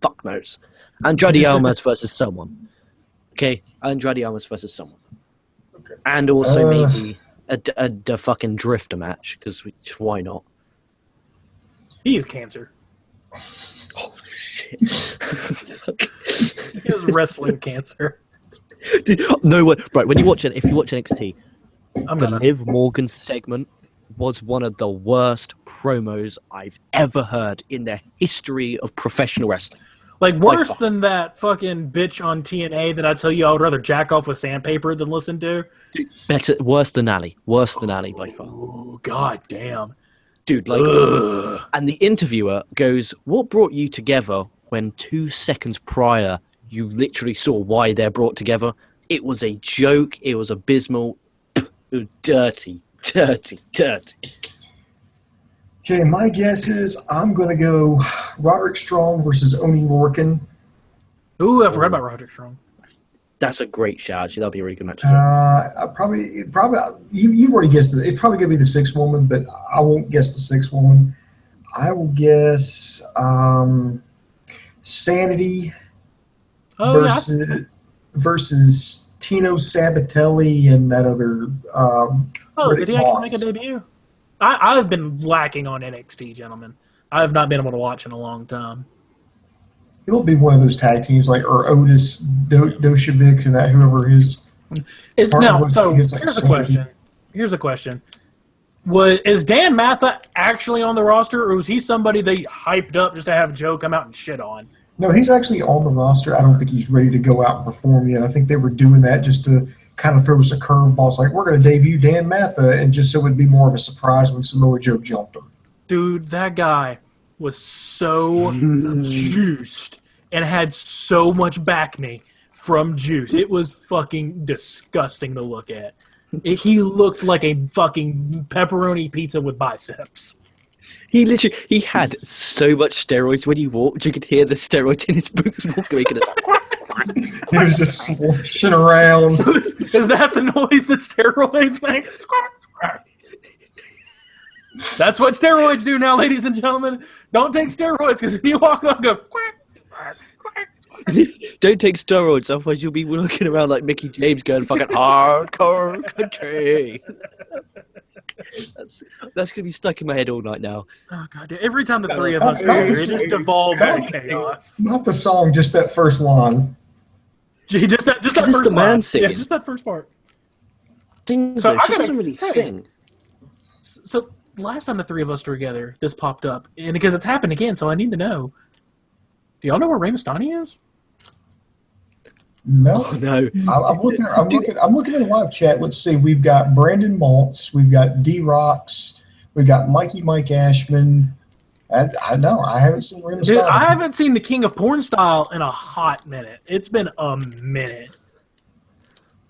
Fuck knows. Andrade Almas versus someone. Okay, Andrade Almas versus someone. Okay. And also maybe a fucking drifter match, because why not? He has cancer. Oh shit! He has wrestling cancer. Dude, no one. Right, if you watch NXT, the Liv Morgan segment was one of the worst promos I've ever heard in the history of professional wrestling. Like, worse than that fucking bitch on TNA that I tell you I would rather jack off with sandpaper than listen to. Dude, worse than Ali by far. Oh, god damn. Dude, like, ugh. And the interviewer goes, "What brought you together when 2 seconds prior you literally saw why they're brought together? It was a joke. It was abysmal. It was dirty. Okay, my guess is I'm going to go Roderick Strong versus Oney Lorcan. Ooh, I forgot about Roderick Strong. That's a great shout. Actually, that'll be a really good match. Probably, you've already guessed it. It's probably going to be the 6th woman, but I won't guess the 6th woman. I will guess Sanity versus Tino Sabatelli and that other. Did he actually make a debut? I've been lacking on NXT, gentlemen. I have not been able to watch in a long time. It'll be one of those tag teams, or Otis, Doshavik, and that whoever his. Here's a question. Is Dan Matha actually on the roster, or was he somebody they hyped up just to have Joe come out and shit on? No, he's actually on the roster. I don't think he's ready to go out and perform yet. I think they were doing that just to kind of throw us a curveball. It's like, we're going to debut Dan Matha, and just so it would be more of a surprise when Samoa Joe jumped him. Dude, that guy was so juiced and had so much back knee from juice. It was fucking disgusting to look at. He looked like a fucking pepperoni pizza with biceps. He had so much steroids when he walked. You could hear the steroids in his boots walking. He was just sloshing around. So is that the noise that steroids make? That's what steroids do now, ladies and gentlemen. Don't take steroids, because if you walk on, go quack, quack, quack. Don't take steroids, otherwise you'll be looking around like Mickey James going fucking hardcore country. That's going to be stuck in my head all night now. Oh god! Every time the three of us are here, it just devolves into chaos. Not the song, just that first line. Gee, just that first the man line. singing? Yeah, just that first part. She doesn't really sing. So last time the three of us were together, this popped up, and because it's happened again, so I need to know. Do y'all know where Rey Mysterio is? No. Oh, no. I'm looking at the live chat. Let's see. We've got Brandon Maltz. We've got D-Rocks. We've got Mike Ashman. I know. I haven't seen Rey Mysterio. Dude, I haven't seen the King of Porn Style in a hot minute. It's been a minute.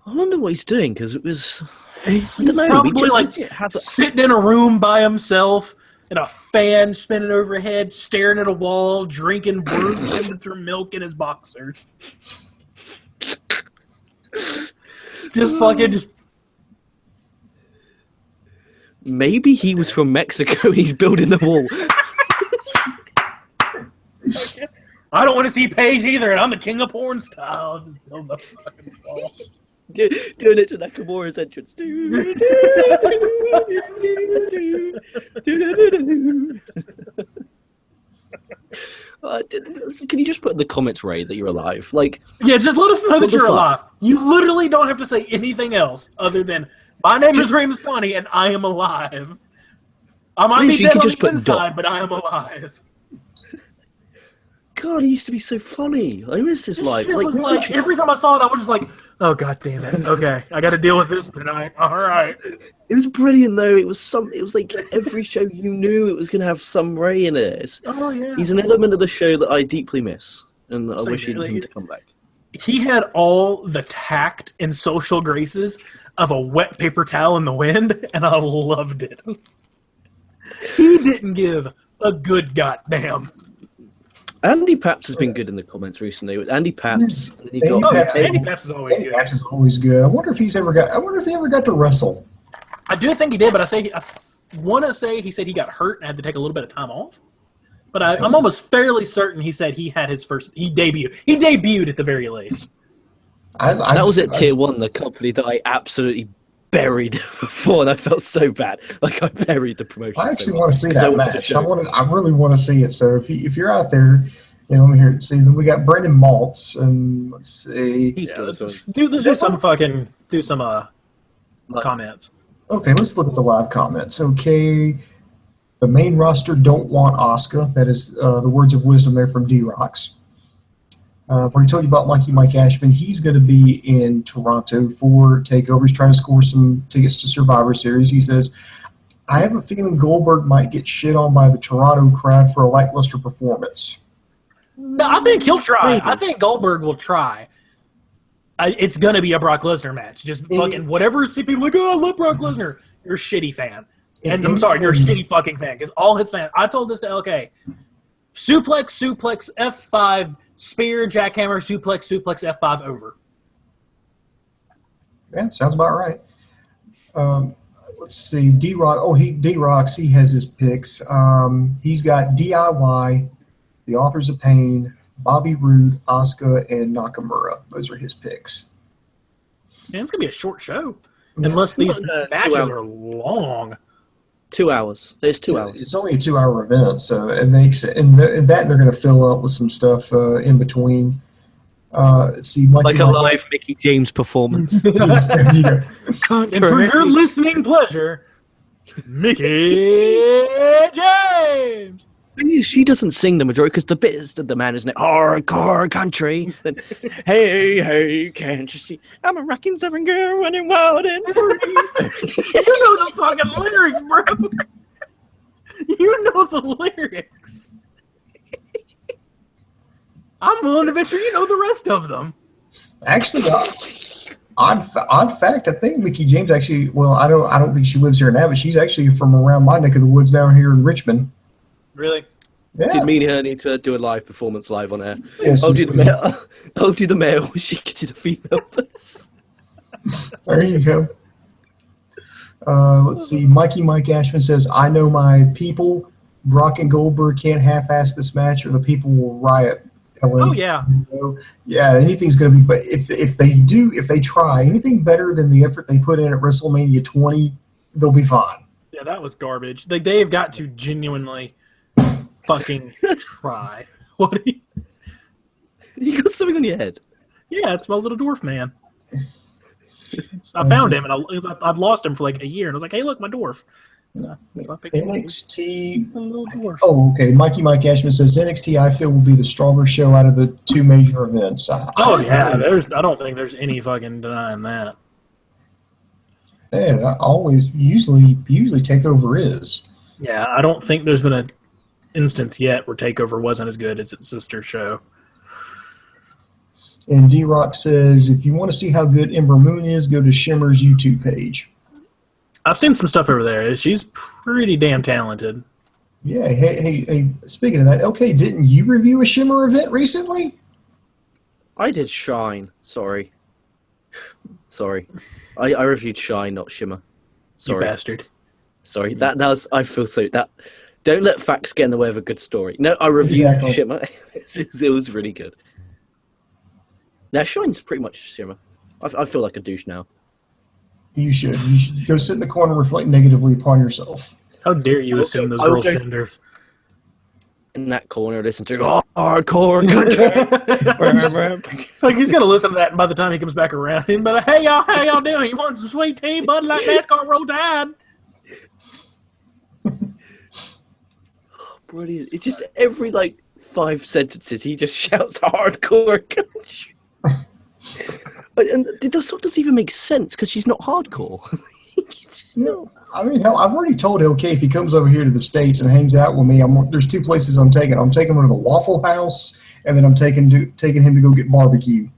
I wonder what he's doing, because it was... He's probably sitting in a room by himself and a fan spinning overhead, staring at a wall, drinking room temperature milk in his boxers. Just maybe he was from Mexico and he's building the wall. I don't want to see Paige either, and I'm the King of Porn Style. Just build the fucking wall. Doing it to Nakamura's entrance. Can you just put in the comments, Ray, that you're alive? Like, yeah, just let us know that you're fuck? alive. You literally don't have to say anything else other than my name is Ray Mastani and I am alive. I might be dead on the inside, but I am alive. God, he used to be so funny. I miss his life. Like every time I saw it, I was just like, "Oh God damn it! Okay, I got to deal with this tonight." All right. It was brilliant though. It was like every show you knew it was going to have some Ray in it. Oh yeah. He's an element of the show that I deeply miss, and I wish he'd him to come back. He had all the tact and social graces of a wet paper towel in the wind, and I loved it. He didn't give a good goddamn. Andy Paps has been good in the comments recently. With Andy Paps, Andy Paps is always good. Paps is always good. I wonder if he ever got to wrestle. I do think he did, but I want to say he said he got hurt and had to take a little bit of time off. But I'm almost fairly certain he said he had his first. He debuted at the very least. That was at Tier 1, the company that I absolutely buried before, and I felt so bad. Like I buried the promotion. I actually want to see that match. I really want to see it. So if you're out there, let me hear it. See, then we got Brandon Maltz, and let's see. Let's do some comments. Okay, let's look at the live comments. Okay, the main roster don't want Asuka. That is the words of wisdom there from D-Rocks. I've already told you about Mike Ashman. He's going to be in Toronto for TakeOver. He's trying to score some tickets to Survivor Series. He says, I have a feeling Goldberg might get shit on by the Toronto crowd for a lackluster performance. No, I think he'll try. I think Goldberg will try. It's going to be a Brock Lesnar match. Just fucking whatever. People like, oh, I love Brock Lesnar. You're a shitty fan. And I'm sorry, you're a shitty fucking fan. Because all his fans, I told this to LK. Suplex, F5, spear, jackhammer, suplex, F5, over. Yeah, sounds about right. Let's see, D-Rocks, he has his picks. He's got DIY, The Authors of Pain, Bobby Roode, Asuka, and Nakamura. Those are his picks. Man, it's going to be a short show. Yeah. Unless these matches are long. 2 hours. There's 2 hours. It's only a 2-hour event, so it makes that they're going to fill up with some stuff in between. Let's see, like a live Mickie James performance. Yes, there you go. And for your listening pleasure, Mickie James. She doesn't sing the majority because the bit is that the man isn't it? Hardcore country. Then, hey, can't you see? I'm a rockin' Southern girl running wild and free. You know the fucking lyrics, bro. You know the lyrics. I'm willing to venture you know the rest of them. Actually, odd fact, I think Mickie James actually. Well, I don't think she lives here now, but she's actually from around my neck of the woods down here in Richmond. Really? Yeah. Did me and her need to do a live performance live on air? Yes, I'll do the male. She could do the female first. There you go. Let's see. Mike Ashman says, I know my people. Brock and Goldberg can't half-ass this match or the people will riot. Oh, yeah. Yeah, anything's going to be. But if they try anything better than the effort they put in at WrestleMania 20, they'll be fine. Yeah, that was garbage. They've got to genuinely fucking try. What? You got something on your head? Yeah, it's my little dwarf man. I found him, and I'd lost him for like a year, and I was like, hey, look, my dwarf. NXT. Oh, okay. Mike Ashman says NXT. I feel will be the stronger show out of the two major events. Yeah. I don't think there's any fucking denying that. Yeah, usually TakeOver is. Yeah, I don't think there's been an instance yet where TakeOver wasn't as good as its sister show. And D-Rock says, if you want to see how good Ember Moon is, go to Shimmer's YouTube page. I've seen some stuff over there. She's pretty damn talented. Yeah. Hey. Speaking of that, okay, didn't you review a Shimmer event recently? I did Shine. Sorry. I reviewed Shine, not Shimmer. Sorry, you bastard. Sorry. That was. I feel so. That. Don't let facts get in the way of a good story. No, I reviewed Shimmer. It was really good. Now Shine's pretty much Shimmer. I feel like a douche now. You should go sit in the corner and reflect negatively upon yourself. How dare you assume those girls' genders? in that corner listen to hardcore country. Like he's gonna listen to that, and by the time he comes back around, he'll be like, "Hey y'all, how y'all doing? You want some sweet tea, Bud Light, NASCAR Roll Tide?" Brilliant! It's just every 5 sentences he just shouts hardcore country. And the song doesn't even make sense because she's not hardcore. No, I mean, hell, I've already told LK if he comes over here to the States and hangs out with me, there's 2 places I'm taking. I'm taking him to the Waffle House, and then I'm taking him to go get barbecue.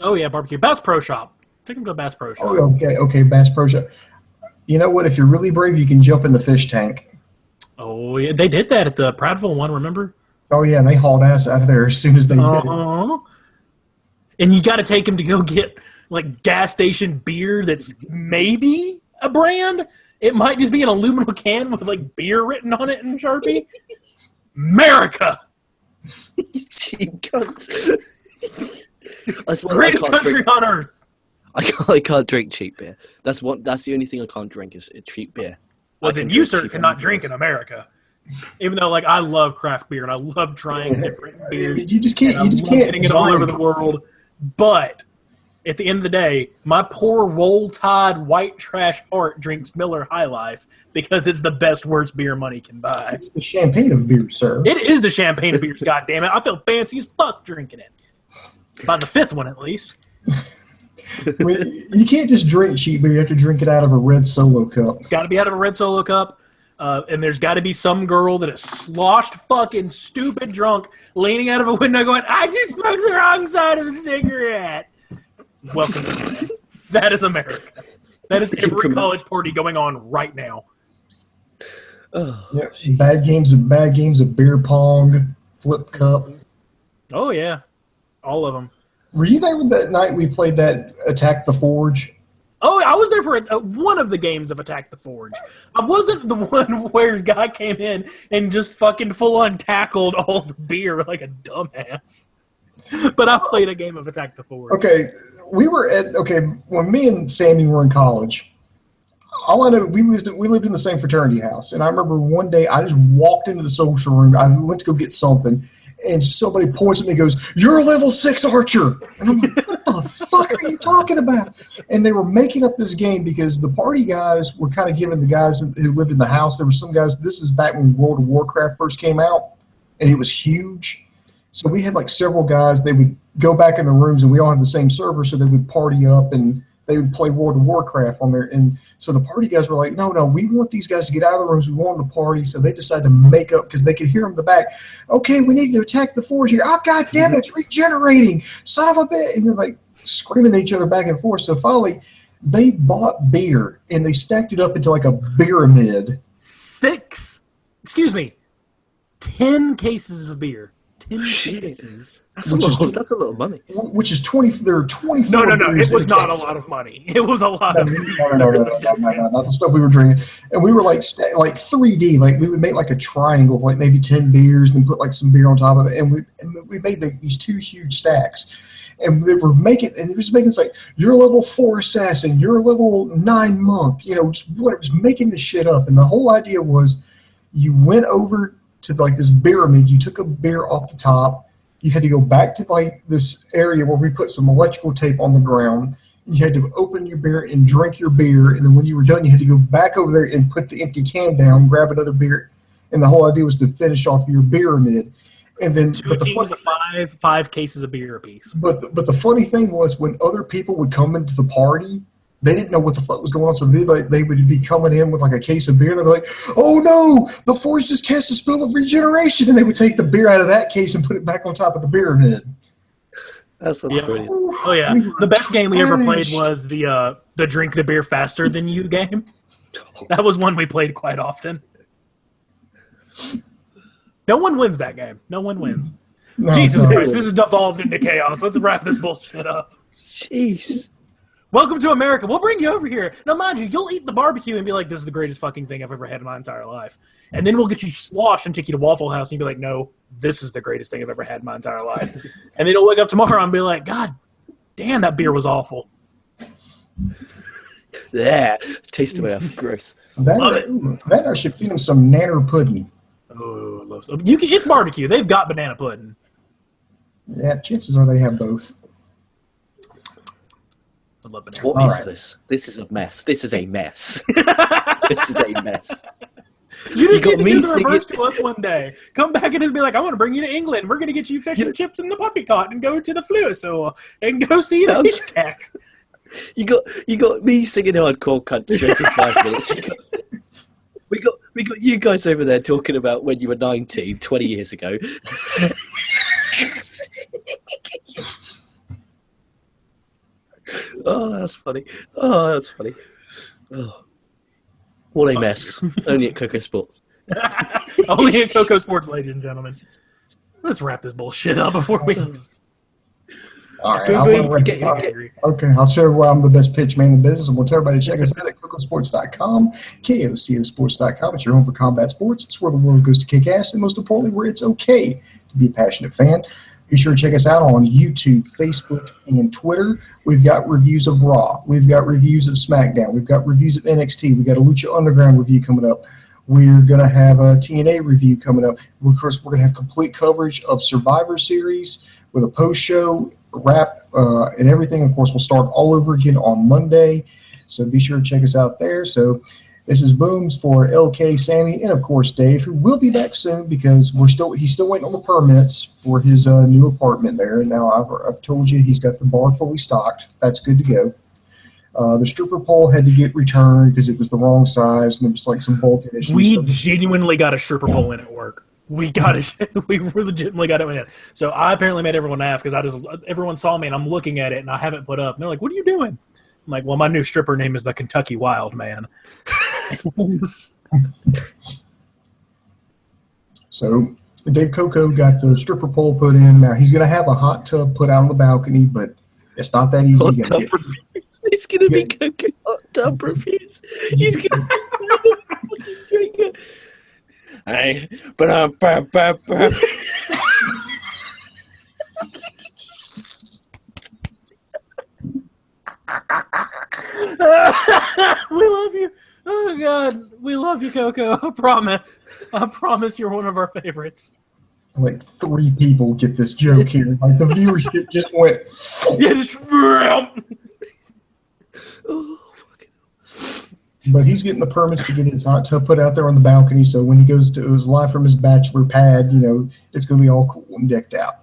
Oh yeah, barbecue. Bass Pro Shop. Take him to a Bass Pro Shop. Oh, okay, Bass Pro Shop. You know what? If you're really brave, you can jump in the fish tank. Oh yeah, they did that at the Prattville one. Remember? Oh yeah, and they hauled ass out of there as soon as they did it. And you got to take him to go get gas station beer that's maybe a brand. It might just be an aluminum can with beer written on it in Sharpie. America. Cheap cunt. Greatest country on earth. I can't drink cheap beer. That's the only thing I can't drink is cheap beer. Well, then you, sir, cannot drink in America. Even though, I love craft beer and I love trying different beers. You just can't. You just can't getting it all over the world. But at the end of the day, my poor Roll Tide white trash heart drinks Miller High Life because it's the best, worst beer money can buy. It's the champagne of beer, sir. It is the champagne of beers, goddammit. I feel fancy as fuck drinking it. By the 5th one, at least. You can't just drink cheap beer. You have to drink it out of a red Solo cup. It's got to be out of a red Solo cup. And there's got to be some girl that is sloshed fucking stupid drunk leaning out of a window going, "I just smoked the wrong side of a cigarette." Welcome to that. That is America. That is every college party going on right now. Oh, yeah, bad games of beer pong, flip cup. Oh yeah, all of them. Were you there that night we played that Attack the Forge? Oh, I was there for one of the games of Attack the Forge. I wasn't the one where a guy came in and just fucking full-on tackled all the beer like a dumbass. But I played a game of Attack the Forge. Okay, when me and Sammy were in college, all I know, we lived in the same fraternity house. And I remember one day I just walked into the social room. I went to go get something. And somebody points at me and goes, "You're a level 6 archer." And I'm like, what the fuck are you talking about? And they were making up this game because the party guys were kind of giving the guys who lived in the house, there were some guys, this is back when World of Warcraft first came out, and it was huge. So we had several guys, they would go back in the rooms, and we all had the same server, so they would party up, and they would play World of Warcraft on there. And so the party guys were like, no, we want these guys to get out of the rooms. We want them to party. So they decided to make up because they could hear them in the back. Okay, we need to attack the forge here. Oh, God damn it, it's regenerating. Son of a bitch. And they're screaming at each other back and forth. So finally, they bought beer and they stacked it up into a pyramid. 10 cases of beer. 10 cases. That's a lot of money. Which is 20. There are 24. No. It was not a lot of money. It was a lot of money. No, not the stuff we were drinking. And we were 3D. We would make a triangle of maybe 10 beers, and then put some beer on top of it. And we made these 2 huge stacks. And they were making, and it was making you're a level 4 assassin, you're a level 9 monk. Just what it was making this shit up. And the whole idea was, you went over to this pyramid, you took a beer off the top, you had to go back to this area where we put some electrical tape on the ground, you had to open your beer and drink your beer, and then when you were done you had to go back over there and put the empty can down, grab another beer, and the whole idea was to finish off your pyramid. And then five cases of beer apiece. But the funny thing was, when other people would come into the party, they didn't know what the fuck was going on, so they would be coming in with a case of beer. They'd be like, "Oh no, the Forge just cast a spell of regeneration," and they would take the beer out of that case and put it back on top of the pyramid. That's brilliant. Oh yeah, the best game we ever played was the drink the beer faster than you game. That was one we played quite often. No one wins that game. No one wins. No, Jesus Christ, this has devolved into chaos. Let's wrap this bullshit up. Jeez. Welcome to America. We'll bring you over here. Now, mind you, you'll eat the barbecue and be like, "This is the greatest fucking thing I've ever had in my entire life." And then we'll get you sloshed and take you to Waffle House and you'll be like, "No, this is the greatest thing I've ever had in my entire life." And then you'll wake up tomorrow and be like, "God damn, that beer was awful." Yeah, taste of it. Gross. That I should feed him some nanner pudding. Oh, I love it's barbecue. They've got banana pudding. Yeah, chances are they have both. I love banana. What is this? This is a mess. This is a mess. This is a mess. You just need to do the reverse to us one day. Come back and just be like, I want to bring you to England. We're going to get you fish and chips in the puppy cart and go to the Fluosaur and go see the Hitchcock. You got me singing hardcore country for 5 minutes. We got you guys over there talking about when you were 19, 20 years ago. Oh, that's funny. Oh, what a mess. Only at KocoSports. Only at KocoSports, ladies and gentlemen. Let's wrap this bullshit up before we... All right. I'll tell you why I'm the best pitch man in the business, and we'll tell everybody to check us out at KocoSports.com, KocoSports.com. It's your home for combat sports. It's where the world goes to kick ass, and most importantly, where it's okay to be a passionate fan. Be sure to check us out on YouTube, Facebook, and Twitter. We've got reviews of Raw. We've got reviews of SmackDown. We've got reviews of NXT. We've got a Lucha Underground review coming up. We're going to have a TNA review coming up. Of course, we're going to have complete coverage of Survivor Series with a post-show wrap and everything. Of course, we'll start all over again on Monday. So be sure to check us out there. So this is Booms for LK, Sammy, and of course Dave, who will be back soon because he's still waiting on the permits for his new apartment there. And now I've told you he's got the bar fully stocked. That's good to go. The stripper pole had to get returned because it was the wrong size and there was like some bolted issues. We genuinely got a stripper pole in at work. We legitimately got it in. So I apparently made everyone laugh because everyone saw me and I'm looking at it and I have it put up. And they're like, "What are you doing?" I'm like, "Well, my new stripper name is the Kentucky Wild Man." So Dave Koco got the stripper pole put in. Now he's going to have a hot tub put out on the balcony, but it's not that easy. It's going to be Koco hot tub reviews. He's going to have no fucking drinker. Hey, but we love you. Oh God, we love you, Koco. I promise you're one of our favorites. Like 3 people get this joke here. Like the viewership just went. Yeah, just. But he's getting the permits to get his hot tub put out there on the balcony, so when he goes to his live from his bachelor pad, it's going to be all cool and decked out.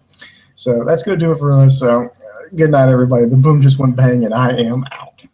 So that's going to do it for us. So good night, everybody. The boom just went bang, and I am out.